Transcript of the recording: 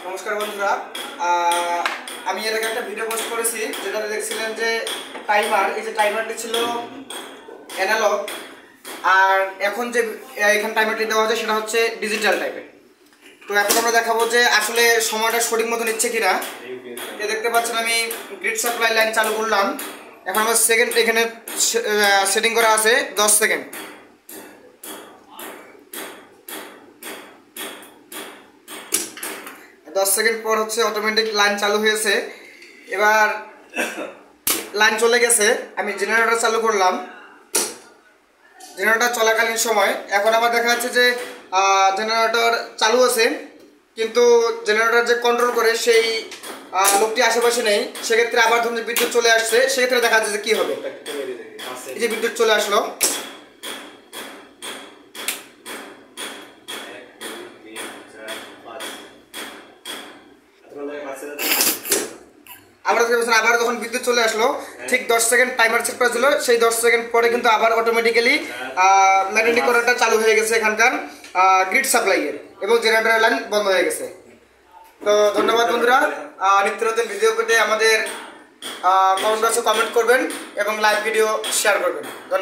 নমস্কার বন্ধুরা, আহ, আমি এর আগে একটা ভিডিও পোস্ট করেছি যেটাতে দেখছিলেন যে টাইমার, এই যে টাইমারটি ছিল অ্যানালগ, আর এখন যে এখানে টাইমারটি দেওয়া হচ্ছে সেটা হচ্ছে ডিজিটাল টাইপের। তো এখন আমরা দেখাবো যে আসলে সময়টা সঠিক মতো নিচ্ছে কিনা। দেখতে পাচ্ছেন আমি গ্রিড সাপ্লাই লাইন চালু করলাম। এখন আমার সেকেন্ড এখানে সেটিং করা আছে 10 সেকেন্ড। দশ সেকেন্ড পর হচ্ছে অটোমেটিক লাইন চালু হয়েছে। এবার লাইন চলে গেছে, আমি জেনারেটর চালু করলাম। জেনারেটর চলাকালীন সময় এখন আমার দেখা যাচ্ছে যে জেনারেটর চালু আছে, কিন্তু জেনারেটর যে কন্ট্রোল করে সেই লোকটি আশেপাশে নেই। সেক্ষেত্রে আবার ধরুন যে বিদ্যুৎ চলে আসছে, সেক্ষেত্রে দেখা যাচ্ছে যে কী হবে। এই যে বিদ্যুৎ চলে আসলো, আমরা আবার যখন বিদ্যুৎ চলে আসলো ঠিক 10 সেকেন্ড টাইমার সেট করা ছিল, সেই 10 সেকেন্ড পরে কিন্তু আবার অটোমেটিক্যালি ম্যাগনেটিক কন্ট্রোলটা চালু হয়ে গেছে এখানকার গ্রিড সাপ্লাইয়ের, এবং জেনারেটর লাইন বন্ধ হয়ে গেছে। তো ধন্যবাদ বন্ধুরা, নিত্য নতুন ভিডিও পেতে আমাদের কমেন্ট বক্সে কমেন্ট করবেন এবং লাইভ ভিডিও শেয়ার করবেন। ধন্যবাদ।